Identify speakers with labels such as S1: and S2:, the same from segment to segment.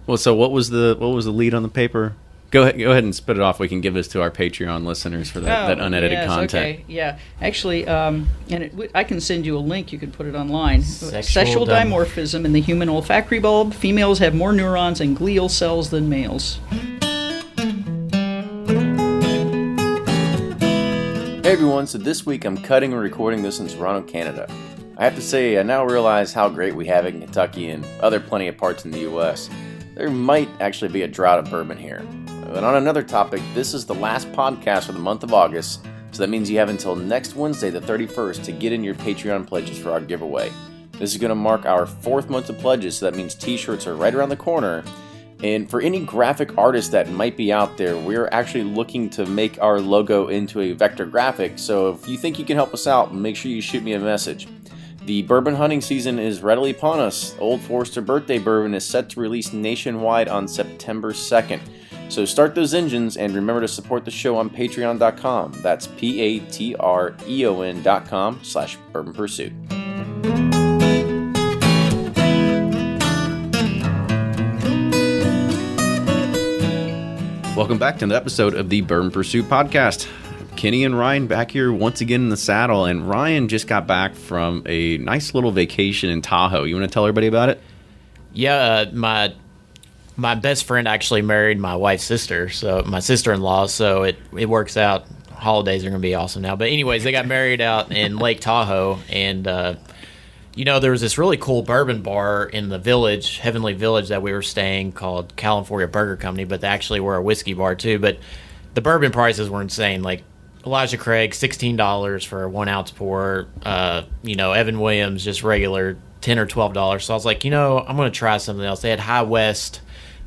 S1: Well, so what was the lead on the paper? Go ahead and spit it off. We can give this to our Patreon listeners for that unedited content.
S2: Okay, yeah. Actually, I can send you a link. You can put it online. Sexual dimorphism in the human olfactory bulb. Females have more neurons and glial cells than males.
S3: Hey everyone, so this week I'm cutting and recording this in Toronto, Canada. I have to say, I now realize how great we have it in Kentucky and other plenty of parts in the US. There might actually be a drought of bourbon here. But on another topic, this is the last podcast for the month of August, so that means you have until next Wednesday the 31st to get in your Patreon pledges for our giveaway. This is going to mark our 4th month of pledges, so that means t-shirts are right around the corner. And for any graphic artist that might be out there, we're actually looking to make our logo into a vector graphic, so if you think you can help us out, make sure you shoot me a message. The bourbon hunting season is readily upon us. Old Forester Birthday Bourbon is set to release nationwide on September 2nd. So start those engines and remember to support the show on patreon.com. That's patreon.com/Bourbon Pursuit.
S1: Welcome back to another episode of the Bourbon Pursuit podcast. Kenny and Ryan back here once again in the saddle, and Ryan just got back from a nice little vacation in Tahoe. You want to tell everybody about it?
S4: Yeah, my best friend actually married my wife's sister, so my sister-in-law, so it works out. Holidays are going to be awesome now. But anyways, they got married out in Lake Tahoe, and there was this really cool bourbon bar in the village, Heavenly Village, that we were staying called California Burger Company, but they actually were a whiskey bar too. But the bourbon prices were insane, like Elijah Craig, $16 for a 1 ounce pour. Evan Williams, just regular, $10 or $12. So I was like, I'm going to try something else. They had High West,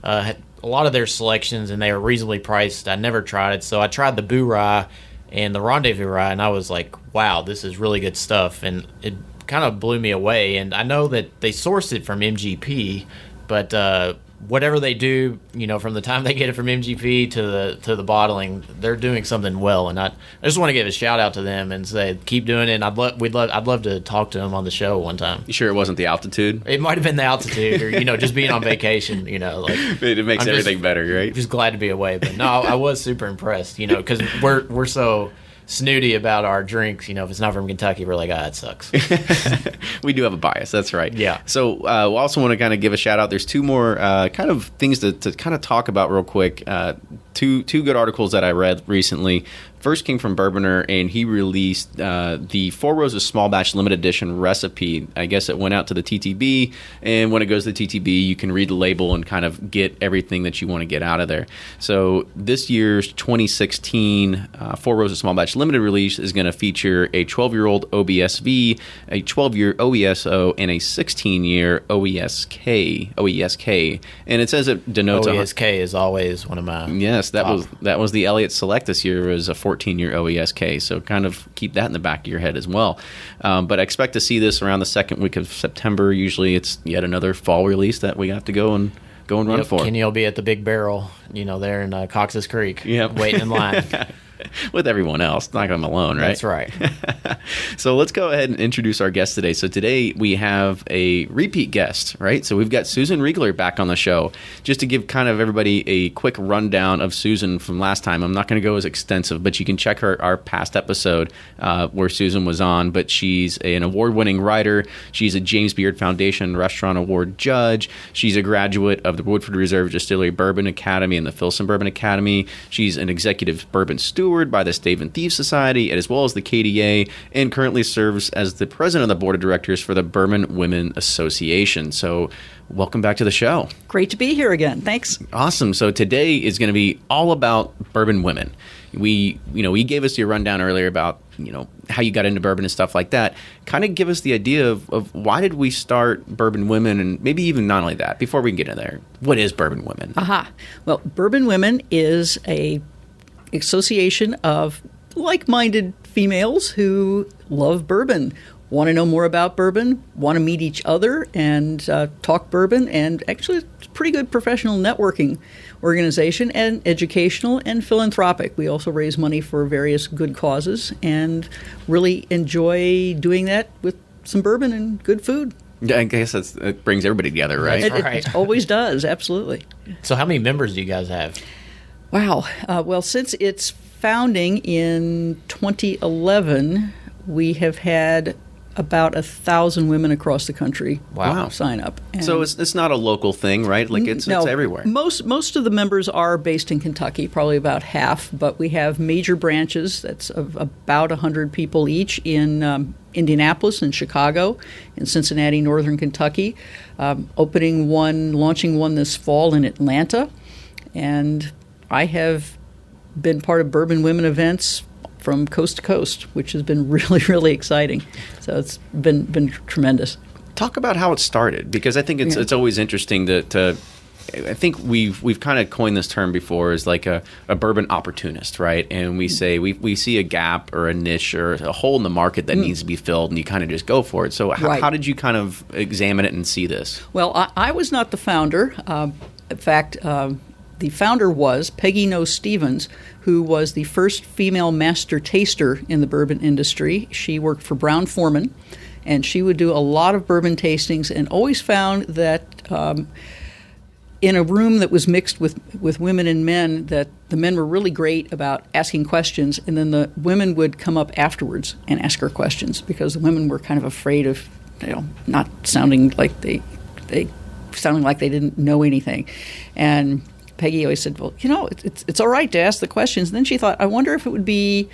S4: had a lot of their selections, and they were reasonably priced. I never tried it, so I tried the Boo Rye and the Rendezvous Rye, and I was like, wow, this is really good stuff. And it kind of blew me away. And I know that they source it from MGP, but whatever they do, from the time they get it from MGP to the bottling, they're doing something well. And I just want to give a shout out to them and say, keep doing it. And I'd love to talk to them on the show one time.
S1: You sure it wasn't the altitude?
S4: It might have been the altitude, or just being on vacation.
S1: It makes everything better, right?
S4: Just glad to be away. But no, I was super impressed. Because we're so snooty about our drinks. If it's not from Kentucky, we're like, it sucks.
S1: We do have a bias. That's right.
S4: Yeah.
S1: So we also want to kind of give a shout out. There's two more kind of things to kind of talk about real quick. Two good articles that I read recently. First came from Bourboner, and he released the Four Roses Small Batch Limited Edition recipe. I guess it went out to the TTB, and when it goes to the TTB, you can read the label and kind of get everything that you want to get out of there. So this year's 2016 Four Roses Small Batch Limited release is going to feature a 12-year-old OBSV, a 12-year OESO, and a 16-year OESK. And it says it denotes...
S4: OESK is always one of my...
S1: Yes, that was the Elliott Select this year. It was a 14-year OESK, so kind of keep that in the back of your head as well. But I expect to see this around the second week of September. Usually it's yet another fall release that we have to go and run for.
S4: Kenny will be at the Big Barrel, there in Cox's Creek, waiting in line.
S1: With everyone else, not I'm alone, right?
S4: That's right.
S1: So let's go ahead and introduce our guest today. So today we have a repeat guest, right? So we've got Susan Reigler back on the show. Just to give kind of everybody a quick rundown of Susan from last time. I'm not going to go as extensive, but you can check our past episode where Susan was on. But she's an award-winning writer. She's a James Beard Foundation Restaurant Award judge. She's a graduate of the Woodford Reserve Distillery Bourbon Academy and the Filson Bourbon Academy. She's an executive bourbon steward by the Stave and Thieves Society, as well as the KDA, and currently serves as the president of the board of directors for the Bourbon Women Association. So welcome back to the show.
S2: Great to be here again. Thanks.
S1: Awesome. So today is going to be all about Bourbon Women. You gave us your rundown earlier about, how you got into bourbon and stuff like that. Kind of give us the idea of why did we start Bourbon Women, and maybe even not only that, before we get in there, what is Bourbon Women?
S2: Well, Bourbon Women is a association of like-minded females who love bourbon, want to know more about bourbon, want to meet each other and talk bourbon, and actually it's a pretty good professional networking organization and educational and philanthropic. We also raise money for various good causes and really enjoy doing that with some bourbon and good food.
S1: Yeah, I guess it brings everybody together, right?
S2: It always does, absolutely.
S4: So how many members do you guys have?
S2: Wow. Well, since its founding in 2011, we have had about 1,000 women across the country sign up. And
S1: so it's not a local thing, right? Like it's everywhere.
S2: Most of the members are based in Kentucky, probably about half, but we have major branches that's of about 100 people each in Indianapolis and Chicago, in Cincinnati, Northern Kentucky, launching one this fall in Atlanta. And I have been part of Bourbon Women events from coast to coast, which has been really, really exciting. So it's been tremendous.
S1: Talk about how it started, because I think it's always interesting to I think we've kind of coined this term before as like a bourbon opportunist, right? And we say we see a gap or a niche or a hole in the market that needs to be filled, and you kind of just go for it. So how did you kind of examine it and see this?
S2: Well, I was not the founder. In fact, the founder was Peggy Noe Stevens, who was the first female master taster in the bourbon industry. She worked for Brown-Forman, and she would do a lot of bourbon tastings and always found that in a room that was mixed with women and men, that the men were really great about asking questions, and then the women would come up afterwards and ask her questions, because the women were kind of afraid of not sounding like they didn't know anything. And Peggy always said, well, it's all right to ask the questions. And then she thought, I wonder if it would be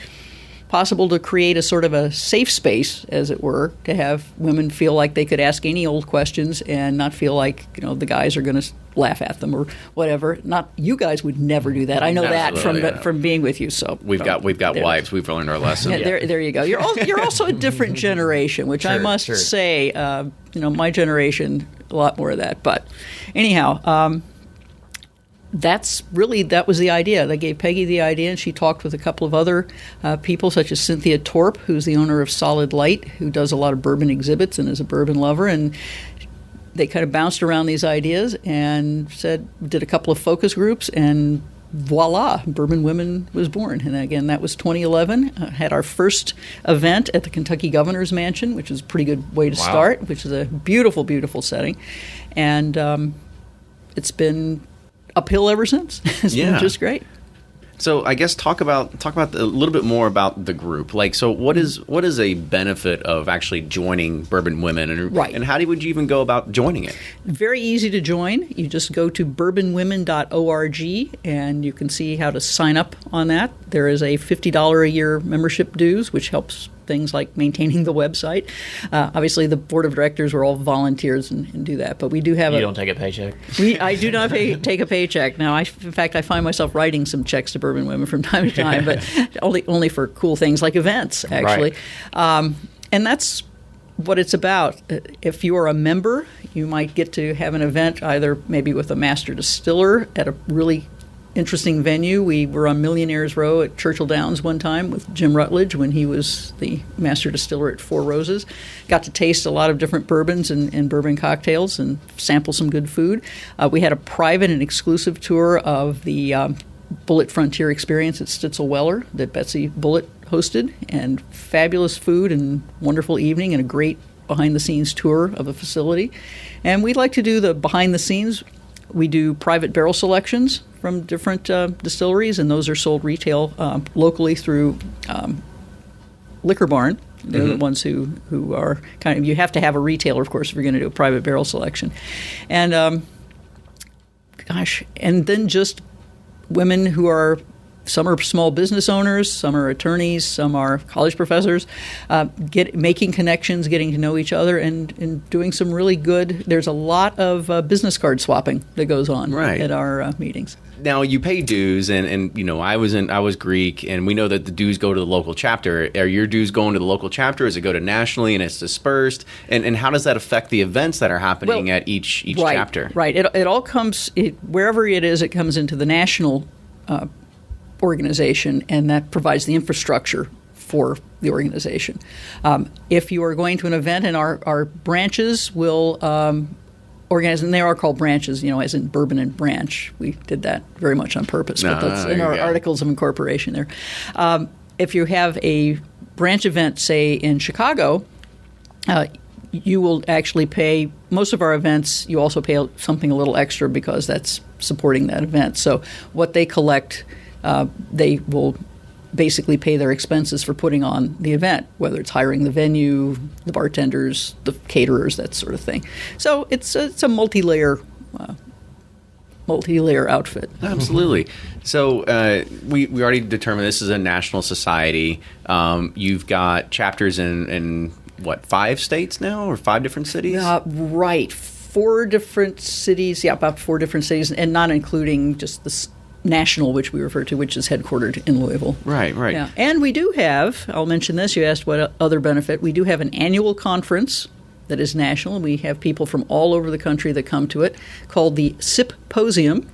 S2: possible to create a sort of a safe space, as it were, to have women feel like they could ask any old questions and not feel like, the guys are going to laugh at them or whatever. Not you guys would never do that. I know that from being with you. So
S1: we've got wives. We've learned our lesson.
S2: There you go. You're also a different generation, which I must say, my generation, a lot more of that. But anyhow, that was the idea. They gave Peggy the idea, and she talked with a couple of other people, such as Cynthia Torp, who's the owner of Solid Light, who does a lot of bourbon exhibits and is a bourbon lover. And they kind of bounced around these ideas and did a couple of focus groups, and voila, Bourbon Women was born. And again, that was 2011. Had our first event at the Kentucky Governor's Mansion, which is a pretty good way to start, which is a beautiful, beautiful setting. And it's been uphill ever since. It's been just great.
S1: So I guess talk about a little bit more about the group. Like, so what is a benefit of actually joining Bourbon Women, and how would you even go about joining it?
S2: Very easy to join. You just go to bourbonwomen.org, and you can see how to sign up on that. There is a $50 a year membership dues, which helps things like maintaining the website. Obviously, the board of directors were all volunteers and do that, but we do have
S4: You don't take a paycheck?
S2: I do not take a paycheck. Now, in fact, I find myself writing some checks to Bourbon Women from time to time, but only for cool things like events, actually. Right. And that's what it's about. If you are a member, you might get to have an event either maybe with a master distiller at a really interesting venue. We were on Millionaires Row at Churchill Downs one time with Jim Rutledge when he was the master distiller at Four Roses. Got to taste a lot of different bourbons and bourbon cocktails and sample some good food. We had a private and exclusive tour of the Bullet Frontier Experience at Stitzel Weller that Betsy Bullitt hosted, and fabulous food and wonderful evening and a great behind-the-scenes tour of the facility. And we'd like to do the behind-the-scenes. We do private barrel selections from different distilleries, and those are sold retail locally through Liquor Barn. They're the ones who are kind of, you have to have a retailer, of course, if you're going to do a private barrel selection. And, and then just women who are, some are small business owners, some are attorneys, some are college professors, making connections, getting to know each other, and doing some really good. There's a lot of business card swapping that goes on at our meetings.
S1: Now, you pay dues, and I was Greek, and we know that the dues go to the local chapter. Are your dues going to the local chapter? Does it go to nationally and it's dispersed? And how does that affect the events that are happening at each chapter?
S2: Right. It all comes, wherever it is, it comes into the national organization, and that provides the infrastructure for the organization. If you are going to an event, and our branches will organize, and they are called branches, as in Bourbon and Branch. We did that very much on purpose, but that's in our articles of incorporation there. If you have a branch event, say in Chicago, you will actually pay most of our events. You also pay something a little extra because that's supporting that event. So what they collect, they will basically pay their expenses for putting on the event, whether it's hiring the venue, the bartenders, the caterers, that sort of thing. So it's a multi-layer outfit.
S1: Absolutely. So we already determined this is a national society. You've got chapters in what, 5 states now, or 5 different cities?
S2: Right. 4 different cities. Yeah, about 4 different cities, and not including just the national, which we refer to, which is headquartered in Louisville.
S1: Right.
S2: Yeah. And we do have, I'll mention this, you asked what other benefit, we do have an annual conference that is national. We have people from all over the country that come to it, called the Symposium.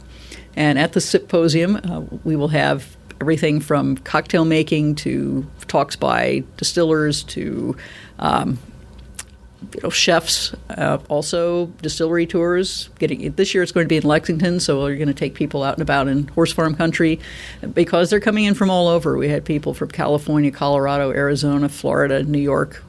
S2: And at the Symposium, we will have everything from cocktail making to talks by distillers to chefs, also distillery tours. This year it's going to be in Lexington, so we're going to take people out and about in horse farm country because they're coming in from all over. We had people from California, Colorado, Arizona, Florida, New York,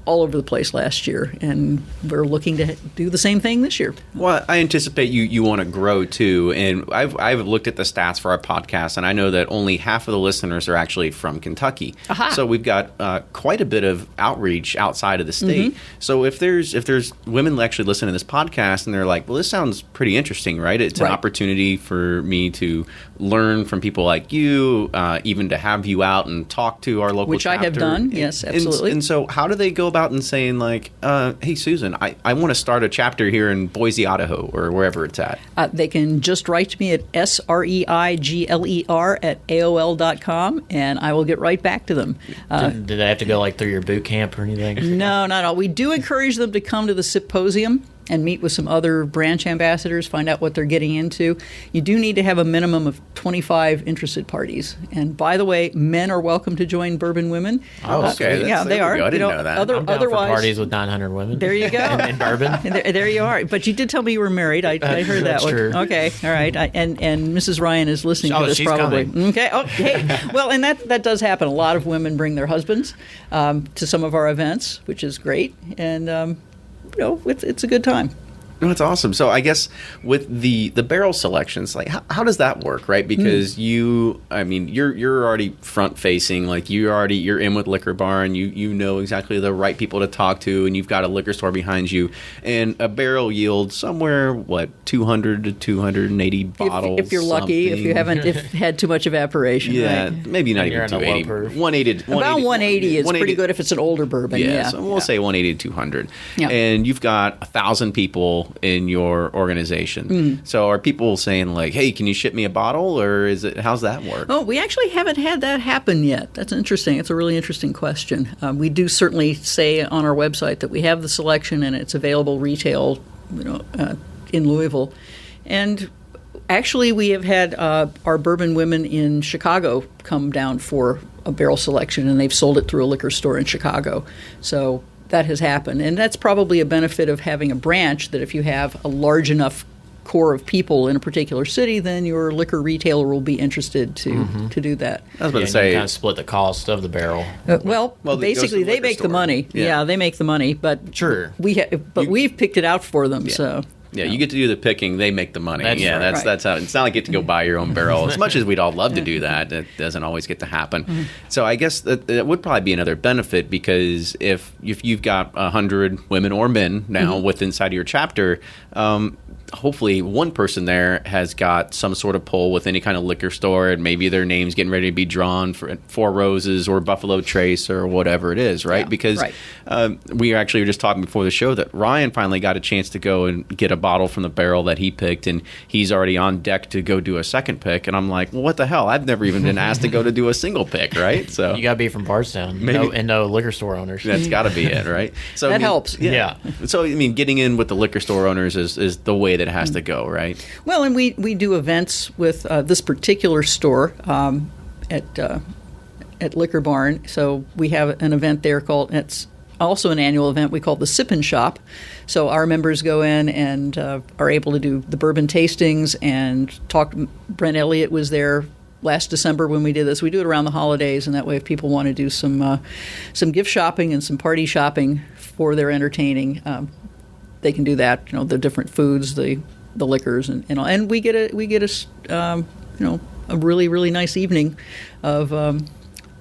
S2: all over the place last year, and we're looking to do the same thing this year.
S1: Well, I anticipate you want to grow too, and I've looked at the stats for our podcast, and I know that only half of the listeners are actually from Kentucky.
S2: Aha.
S1: So we've got quite a bit of outreach outside of the state. So if there's women that actually listen to this podcast and they're like, well, this sounds pretty interesting, right? It's an opportunity for me to learn from people like you, even to have you out and talk to our local
S2: Which
S1: chapter.
S2: I have done, yes, absolutely.
S1: And so how do they go about and saying like, hey, Susan, I want to start a chapter here in Boise, Idaho, or wherever it's at?
S2: They can just write to me at SREIGLER@AOL.com, and I will get right back to them.
S4: Did they have to go through your boot camp or anything?
S2: No, not at all. We do encourage them to come to the Symposium and meet with some other branch ambassadors, find out what they're getting into. You do need to have a minimum of 25 interested parties. And by the way, men are welcome to join Bourbon Women.
S1: Oh, okay.
S2: Yeah, they are.
S1: I didn't know that.
S4: I'm down for
S2: Otherwise,
S4: parties with 900 women.
S2: There you go.
S4: in bourbon.
S2: And there you are. But you did tell me you were married. I heard that
S4: That's
S2: one.
S4: true.
S2: Okay, all right. And Mrs. Ryan is listening to this
S4: she's
S2: probably.
S4: coming.
S2: Okay. Oh, hey. Well, and that does happen. A lot of women bring their husbands to some of our events, which is great. And it's a good time.
S1: No, it's awesome. So I guess with the barrel selections, like how does that work, right? Because you're already front facing, like you're in with Liquor Barn, you know exactly the right people to talk to, and you've got a liquor store behind you, and a barrel yields somewhere 200 to 280 bottles.
S2: If you're lucky, if you haven't had too much evaporation,
S1: yeah,
S2: right?
S1: maybe not even
S4: You're in a
S1: 280.
S4: low proof.
S1: 180.
S2: About 180 is
S1: 180
S2: pretty good if it's an older bourbon. Yeah,
S1: so we'll say 180 to 200.
S2: Yeah.
S1: And you've got 1,000 people in your organization. So are people saying like, hey, can you ship me a bottle, or how's that work?
S2: Oh, we actually haven't had that happen yet. That's interesting. It's a really interesting question. We do certainly say on our website that we have the selection and it's available retail, in Louisville. And actually, we have had our Bourbon Women in Chicago come down for a barrel selection, and they've sold it through a liquor store in Chicago. So that has happened, and that's probably a benefit of having a branch, that if you have a large enough core of people in a particular city, then your liquor retailer will be interested to do that.
S1: I was about to
S4: You
S1: say,
S4: kind of split the cost of the barrel.
S2: Well,
S1: it goes to
S2: basically
S1: the
S2: they
S1: liquor
S2: make the
S1: store.
S2: money.
S1: Yeah.
S2: They make the money, but
S4: Sure.
S2: we've picked it out for them. So
S1: yeah, you get to do the picking, they make the money.
S4: That's right.
S1: That's how. It's not like you get to go buy your own barrel. As much as we'd all love to do that, it doesn't always get to happen. So I guess that would probably be another benefit, because if you've got 100 women or men now with inside of your chapter, hopefully one person there has got some sort of pull with any kind of liquor store, and maybe their name's getting ready to be drawn for Four Roses or Buffalo Trace or whatever it is, right?
S2: Yeah,
S1: because
S2: right.
S1: we actually were just talking before the show that Ryan finally got a chance to go and get a bottle from the barrel that he picked, and he's already on deck to go do a second pick. And I'm like, well, what the hell? I've never even been asked to go to do a single pick, right? So
S4: You got to be from Bardstown.
S1: Maybe.
S4: No liquor store owners.
S1: that's got to be it, right? So
S2: that helps.
S4: Yeah.
S1: So
S2: Mm-hmm.
S1: getting in with the liquor store owners is the way that it has to go, right?
S2: Well, and we do events with this particular store at Liquor Barn. So we have an event there it's also an annual event we call the Sip and Shop. So our members go in and are able to do the bourbon tastings and talk. Brent Elliott was there last December when we did this. We do it around the holidays, and that way if people want to do some gift shopping and some party shopping for their entertaining, they can do that. The different foods, the liquors, and we get a really, really nice evening of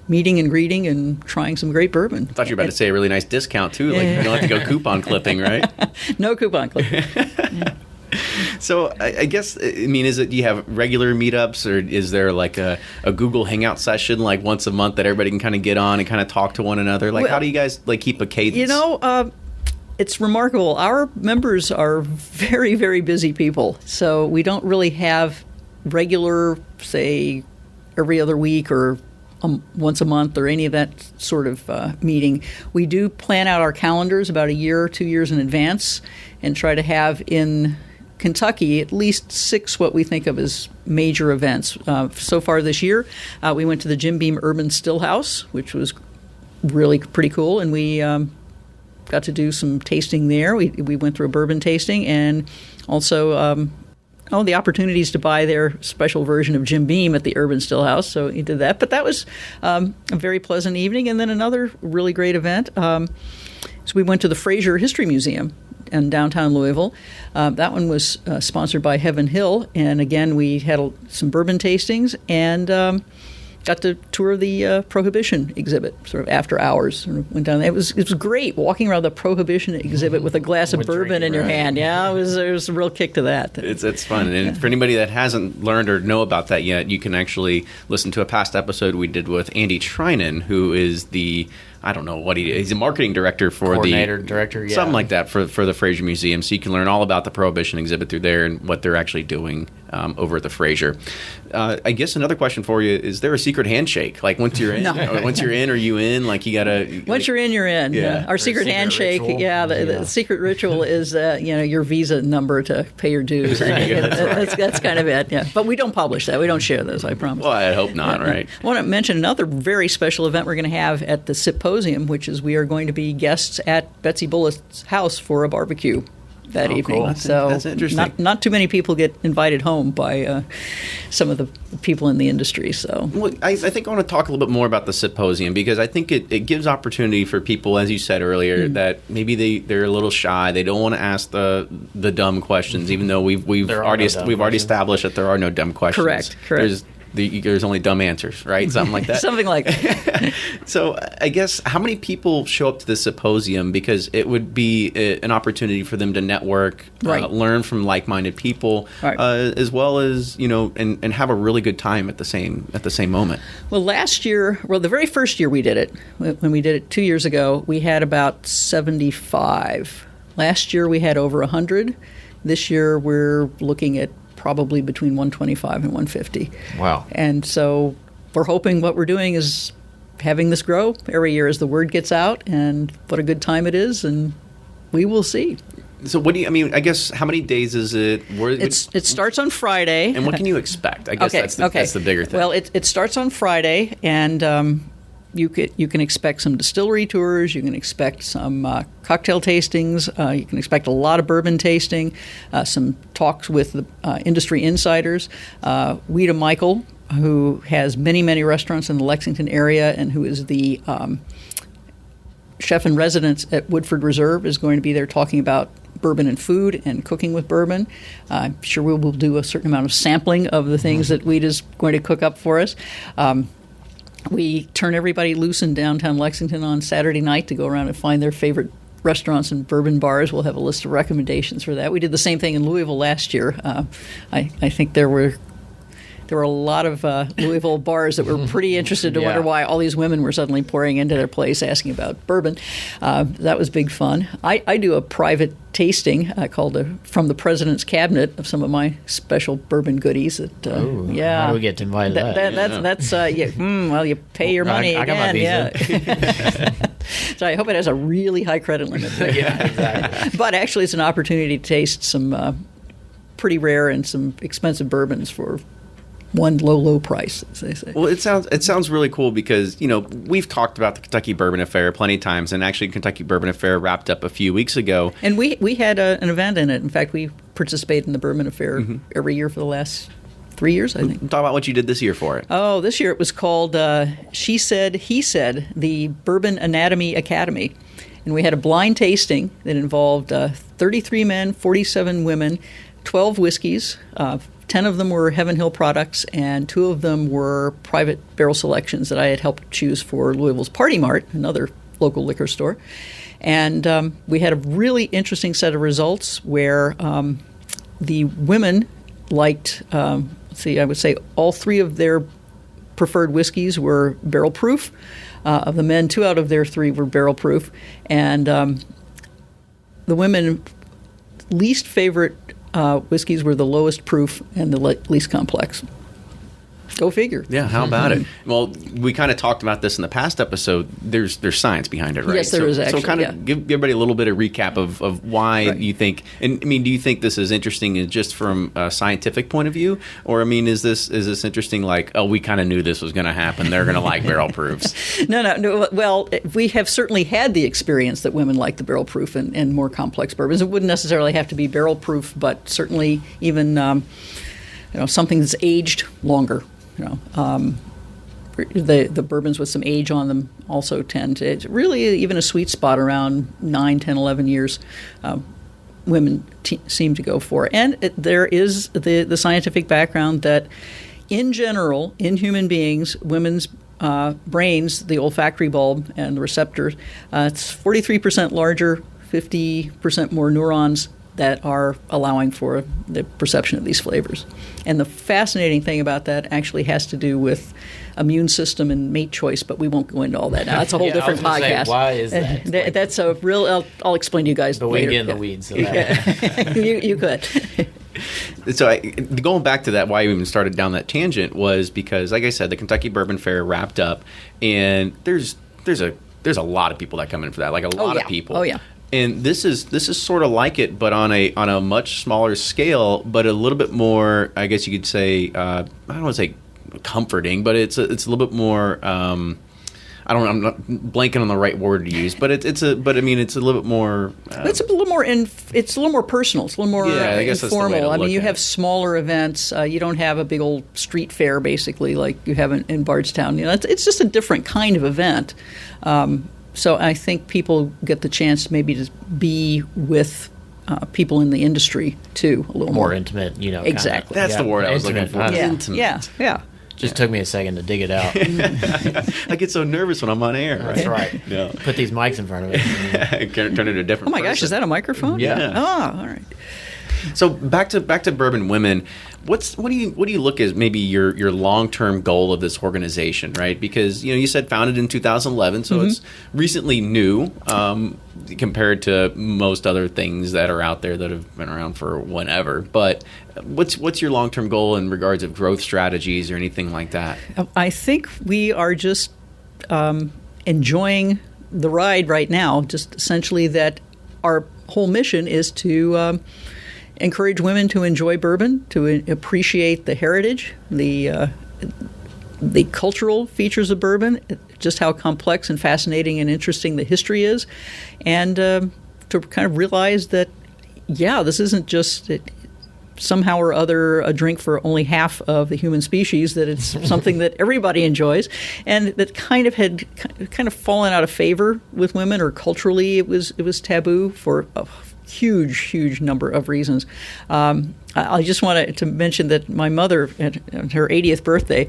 S2: meeting and greeting and trying some great bourbon.
S1: I thought you were about to say a really nice discount too. Like you don't have to go coupon clipping, right?
S2: No coupon clipping.
S1: So I guess, do you have regular meetups, or is there like a Google Hangout session like once a month that everybody can kind of get on and kind of talk to one another? Like, how do you guys like keep a cadence?
S2: It's remarkable. Our members are very, very busy people, so we don't really have regular, say, every other week or once a month or any of that sort of meeting. We do plan out our calendars about a year or 2 years in advance and try to have in Kentucky at least 6 what we think of as major events. So far this year, we went to the Jim Beam Urban Still House, which was really pretty cool, and we got to do some tasting there. We went through a bourbon tasting, and also the opportunities to buy their special version of Jim Beam at the Urban Still House. So he did that. But that was a very pleasant evening. And then another really great event. So we went to the Fraser History Museum in downtown Louisville. That one was sponsored by Heaven Hill. And again, we had some bourbon tastings and got to tour the Prohibition exhibit sort of after hours. Sort of went down there. It was great walking around the Prohibition exhibit with a glass of bourbon in your hand. Yeah, it was a real kick to that.
S1: It's fun. And for anybody that hasn't learned or know about that yet, you can actually listen to a past episode we did with Andy Trinan, who is I don't know what he's a marketing director for
S4: director, yeah.
S1: Something like that for the Fraser Museum. So you can learn all about the Prohibition exhibit through there and what they're actually doing over at the Fraser. I guess another question for you: is there a secret handshake? Like once you're in, once you're in, are you in? Like you gotta.
S2: Once you're in, you're in. Yeah. Our secret handshake.
S4: Ritual.
S2: The secret ritual is your Visa number to pay your dues. That's kind of it. Yeah, but we don't publish that. We don't share those. I promise.
S1: Well, I hope not. Right.
S2: I want to mention another very special event we're going to have at the Symposium, which is we are going to be guests at Betsy Bullitt's house for a barbecue that evening.
S1: Cool. That's interesting.
S2: Not too many people get invited home by some of the people in the industry. So,
S1: well, I think I want to talk a little bit more about the Symposium because I think it gives opportunity for people, as you said earlier, that maybe they're a little shy. They don't want to ask the dumb questions, even though we've already established that there are no dumb questions.
S2: Correct.
S1: There's only dumb answers, right? Something like that.
S2: Something like that.
S1: So I guess how many people show up to the Symposium, because it would be an opportunity for them to network, learn from like-minded people, as well as and have a really good time at the same moment.
S2: Well, the very first year we did it, when we did it 2 years ago, we had about 75. Last year we had over 100. This year we're looking at probably between 125 and 150.
S1: Wow.
S2: And so we're hoping what we're doing is having this grow every year as the word gets out, and what a good time it is, and we will see.
S1: So what do you, I guess, how many days is it?
S2: It starts on Friday.
S1: And what can you expect? I guess that's the bigger thing.
S2: Well, it starts on Friday, and you can expect some distillery tours. You can expect some cocktail tastings. You can expect a lot of bourbon tasting, some talks with the industry insiders. Weta Michael, who has many, many restaurants in the Lexington area and who is the chef in residence at Woodford Reserve, is going to be there talking about bourbon and food and cooking with bourbon. I'm sure we will do a certain amount of sampling of the things that Weta's going to cook up for us. We turn everybody loose in downtown Lexington on Saturday night to go around and find their favorite restaurants and bourbon bars. We'll have a list of recommendations for that. We did the same thing in Louisville last year. I think there were a lot of Louisville bars that were pretty interested to wonder why all these women were suddenly pouring into their place asking about bourbon. That was big fun. I do a private tasting called From the President's Cabinet of some of my special bourbon goodies. How
S4: do we get to invite
S2: That's well, you pay your money
S4: I got
S2: again.
S4: my visa.
S2: So I hope it has a really high credit limit.
S4: Yeah, exactly.
S2: But actually, it's an opportunity to taste some pretty rare and some expensive bourbons for one low price, as they say.
S1: Well, it sounds really cool because we've talked about the Kentucky Bourbon Affair plenty of times, and actually Kentucky Bourbon Affair wrapped up a few weeks ago.
S2: And we had an event in it. In fact, we participate in the Bourbon Affair every year for the last 3 years, I think.
S1: Talk about what you did this year for it.
S2: Oh, this year it was called She Said, He Said, the Bourbon Anatomy Academy. And we had a blind tasting that involved 33 men, 47 women, 12 whiskeys. 10 of them were Heaven Hill products, and 2 of them were private barrel selections that I had helped choose for Louisville's Party Mart, another local liquor store. And we had a really interesting set of results where the women liked, I would say all 3 of their preferred whiskeys were barrel proof. Of the men, 2 out of their 3 were barrel proof. And the women least favorite whiskeys were the lowest proof and the least complex. Go figure.
S1: Yeah, how about it? Well, we kind of talked about this in the past episode. There's science behind it, right?
S2: Yes, there is actually.
S1: So kind of give everybody a little bit of recap of why you think. And I mean, do you think this is interesting just from a scientific point of view, or I mean, is this interesting? Like, oh, we kind of knew this was going to happen. They're going to like barrel proofs.
S2: No. Well, we have certainly had the experience that women like the barrel proof and more complex bourbons. It wouldn't necessarily have to be barrel proof, but certainly even something that's aged longer. The bourbons with some age on them also tend to, it's really even a sweet spot around 9, 10, 11 years women seem to go for. And there is the scientific background that in general, in human beings, women's brains, the olfactory bulb and the receptors, it's 43% larger, 50% more neurons that are allowing for the perception of these flavors. And the fascinating thing about that actually has to do with immune system and mate choice, but we won't go into all that now. That's a whole different podcast.
S4: Say, why is that?
S2: That's a real, I'll explain to you guys
S4: but
S2: later.
S4: But we get in the weeds. So
S2: you could.
S1: So going back to that, why I even started down that tangent was because, like I said, the Kentucky Bourbon Fair wrapped up, and there's a lot of people that come in for that, like a lot of people.
S2: Oh, yeah.
S1: And this is sort of like it, but on a much smaller scale, but a little bit more, I guess you could say, I don't want to say comforting, but it's a little bit more. I'm not blanking on the right word to use, but it's a little bit more.
S2: It's a little more it's a little more personal. It's a little more
S1: I guess
S2: informal.
S1: That's the way to look
S2: you
S1: at
S2: have
S1: it.
S2: Smaller events. You don't have a big old street fair basically like you have in Bardstown. It's just a different kind of event. So I think people get the chance maybe to be with people in the industry too, a little more
S4: intimate.
S2: Exactly.
S1: That's the word I was looking for.
S2: Yeah.
S4: Just took me a second to dig it out.
S1: I get so nervous when I'm on air.
S4: That's right.
S1: Yeah.
S4: Put these mics in front of it.
S1: Turn it a different.
S2: Oh my gosh,
S1: person.
S2: is that a microphone?
S1: Yeah.
S2: Oh, all right.
S1: So back to Bourbon Women. What do you look as maybe your long-term goal of this organization, right? Because you said founded in 2011, so it's recently new compared to most other things that are out there that have been around for whenever. But what's your long-term goal in regards of growth strategies or anything like that?
S2: I think we are just enjoying the ride right now. Just essentially that our whole mission is to encourage women to enjoy bourbon, to appreciate the heritage, the cultural features of bourbon, just how complex and fascinating and interesting the history is, and to kind of realize that, this isn't just somehow or other a drink for only half of the human species, that it's something that everybody enjoys, and that kind of fallen out of favor with women, or culturally it was taboo for a huge number of reasons. I just wanted to mention that my mother, at her 80th birthday,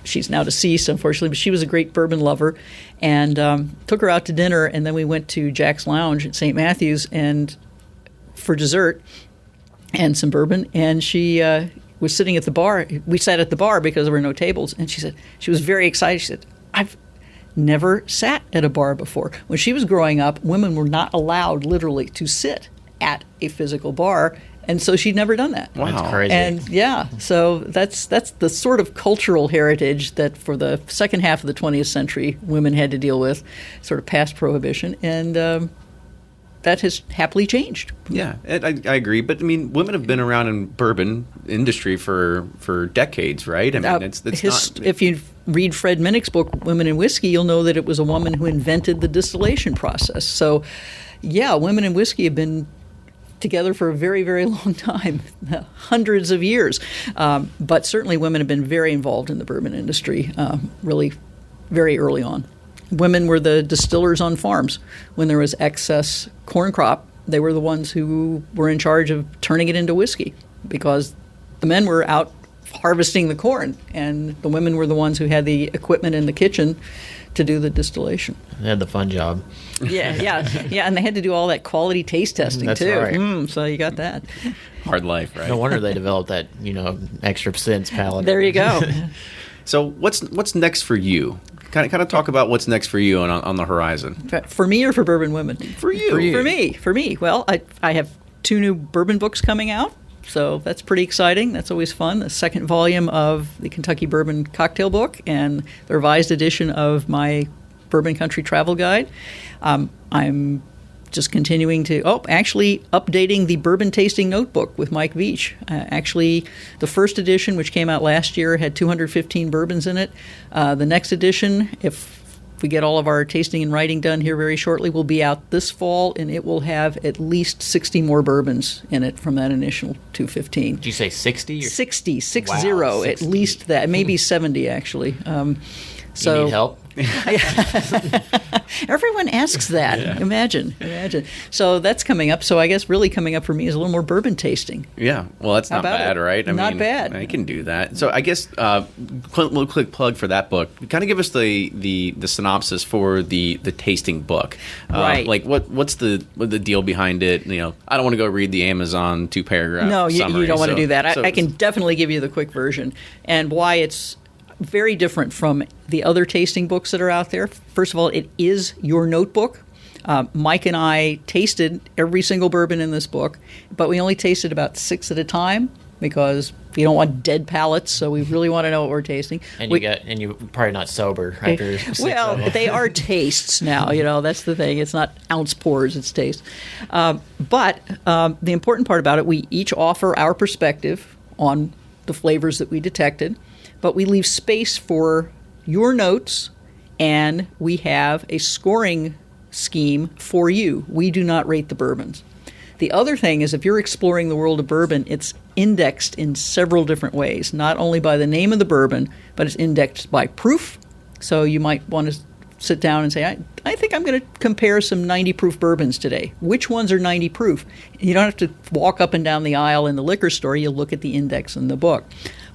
S2: she's now deceased, unfortunately, but she was a great bourbon lover, and took her out to dinner, and then we went to Jack's Lounge at St. Matthew's and for dessert and some bourbon, and she was sitting at the bar. We sat at the bar because there were no tables, and she said, she was very excited. She said, I've never sat at a bar before. When she was growing up, women were not allowed literally to sit at a physical bar, and so she'd never done that.
S1: Wow.
S4: That's crazy.
S2: And so that's the sort of cultural heritage that for the second half of the 20th century women had to deal with, sort of past prohibition, and that has happily changed.
S1: Yeah, I agree. But I mean, women have been around in bourbon industry for decades, right? I mean, it's not.
S2: If you read Fred Minnick's book, Women in Whiskey, you'll know that it was a woman who invented the distillation process. So, women in whiskey have been together for a very, very long time, hundreds of years. But certainly women have been very involved in the bourbon industry, really very early on. Women were the distillers on farms. When there was excess corn crop, they were the ones who were in charge of turning it into whiskey, because the men were out harvesting the corn, and the women were the ones who had the equipment in the kitchen to do the distillation.
S4: They had the fun job.
S2: Yeah, and they had to do all that quality taste testing
S4: That's
S2: too.
S4: right.
S2: So you got that.
S1: Hard life, right?
S4: No wonder they developed that, extra sense palate.
S2: There you go.
S1: So what's next for you? Kind of talk about what's next for you on the horizon.
S2: For me or for Bourbon Women?
S1: For you.
S2: For me. Well, I have 2 new bourbon books coming out, so that's pretty exciting. That's always fun. The second volume of the Kentucky Bourbon Cocktail Book and the revised edition of my Bourbon Country Travel Guide. I'm just continuing to, actually updating the Bourbon Tasting Notebook with Mike Veach. Actually, the first edition, which came out last year, had 215 bourbons in it. The next edition, if we get all of our tasting and writing done here very shortly, will be out this fall, and it will have at least 60 more bourbons in it from that initial 215.
S4: Did you say 60?
S2: 60, 60,
S4: Wow,
S2: at
S4: 60.
S2: least that. Maybe 70, actually.
S4: You need help?
S2: Everyone asks that.
S1: Yeah.
S2: Imagine. So that's coming up. So I guess really coming up for me is a little more bourbon tasting.
S1: Yeah, well, that's
S2: How
S1: not
S2: about
S1: bad,
S2: it?
S1: right?
S2: Not bad.
S1: I can do that. So I guess little quick plug for that book. Kind of give us the synopsis for the tasting book.
S2: Right.
S1: Like what's the deal behind it? I don't want to go read the Amazon 2-paragraph.
S2: No, you
S1: summary,
S2: don't want to do that.
S1: so
S2: I can definitely give you the quick version and why it's very different from the other tasting books that are out there. First of all, it is your notebook. Mike and I tasted every single bourbon in this book, but we only tasted about 6 at a time because we don't want dead palates, so we really want to know what we're tasting.
S4: And you're probably not sober after 6
S2: Well,
S4: of them.
S2: they are tastes now. That's the thing. It's not ounce pours; it's taste. But the important part about it, we each offer our perspective on the flavors that we detected, but we leave space for your notes, and we have a scoring scheme for you. We do not rate the bourbons. The other thing is, if you're exploring the world of bourbon, it's indexed in several different ways, not only by the name of the bourbon, but it's indexed by proof. So you might want to sit down and say, I think I'm going to compare some 90 proof bourbons today. Which ones are 90 proof? You don't have to walk up and down the aisle in the liquor store. You look at the index in the book.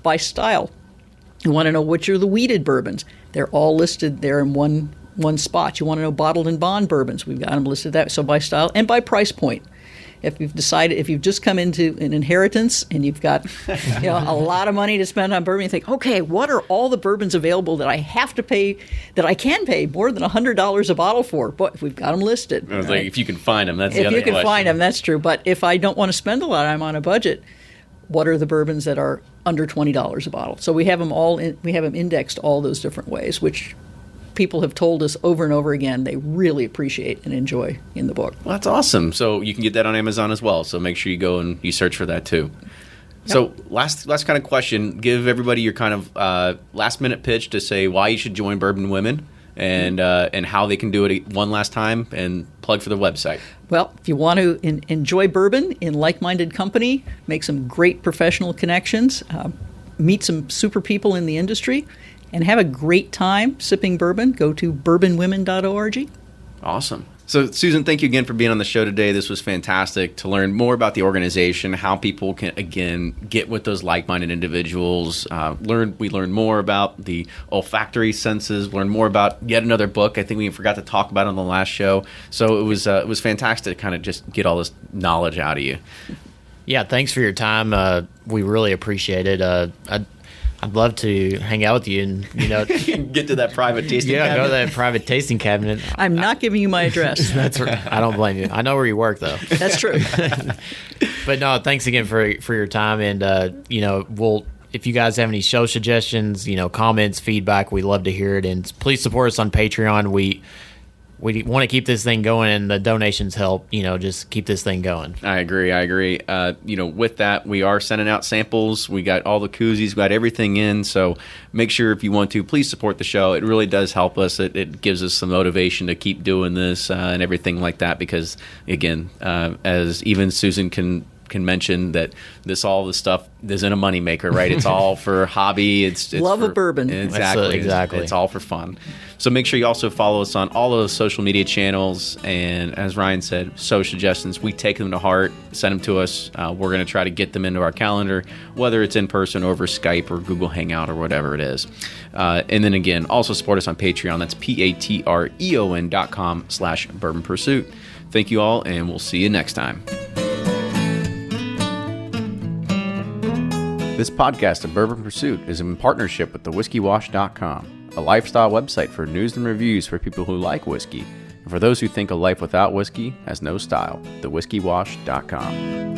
S2: By style, you want to know which are the weeded bourbons. They're all listed there in one spot. You want to know bottled and bond bourbons. We've got them listed that. So by style and by price point. If you've just come into an inheritance and you've got a lot of money to spend on bourbon, you think, okay, what are all the bourbons available that I have to pay, that I can pay more than $100 a bottle for? But if we've got them listed.
S1: I was like, if you can find them, that's the
S2: If
S1: other
S2: you can
S1: question.
S2: find them, that's true. But if I don't want to spend a lot, I'm on a budget. What are the bourbons that are under $20 a bottle? So we have them we have them indexed all those different ways, which people have told us over and over again they really appreciate and enjoy in the book.
S1: Well, that's awesome. So you can get that on Amazon as well. So make sure you go and you search for that too. So last kind of question, give everybody your kind of last minute pitch to say why you should join Bourbon Women and how they can do it one last time, and plug for the website.
S2: Well, if you want to enjoy bourbon in like-minded company, make some great professional connections, meet some super people in the industry, and have a great time sipping bourbon, go to bourbonwomen.org.
S1: Awesome. So, Susan, thank you again for being on the show today. This was fantastic to learn more about the organization, how people can, again, get with those like-minded individuals. We learned more about the olfactory senses, learned more about yet another book I think we forgot to talk about on the last show. So it was fantastic to kind of just get all this knowledge out of you.
S4: Yeah, thanks for your time. We really appreciate it. I'd love to hang out with you and,
S1: Get to that private tasting
S4: go to
S1: cabinet.
S4: that private tasting cabinet.
S2: I'm not giving you my address.
S4: That's right. I don't blame you. I know where you work, though.
S2: That's true.
S4: But no, thanks again for your time. And, if you guys have any show suggestions, comments, feedback, we'd love to hear it. And please support us on Patreon. we want to keep this thing going, and the donations help, just keep this thing going.
S1: I agree. With that, we are sending out samples. We got all the koozies, got everything in. So make sure if you want to, please support the show. It really does help us. It gives us some motivation to keep doing this and everything like that. Because again, as even Susan can mention, that all this stuff isn't a moneymaker, right? It's all for hobby. It's
S2: love of bourbon.
S1: Exactly. It's all for fun. So make sure you also follow us on all of those social media channels. And as Ryan said, suggestions, we take them to heart, send them to us. We're going to try to get them into our calendar, whether it's in person, over Skype, or Google Hangout, or whatever it is. And then again, also support us on Patreon. That's patreon.com/Bourbon Pursuit. Thank you all, and we'll see you next time. This podcast of Bourbon Pursuit is in partnership with thewhiskeywash.com, a lifestyle website for news and reviews for people who like whiskey, and for those who think a life without whiskey has no style, thewhiskeywash.com.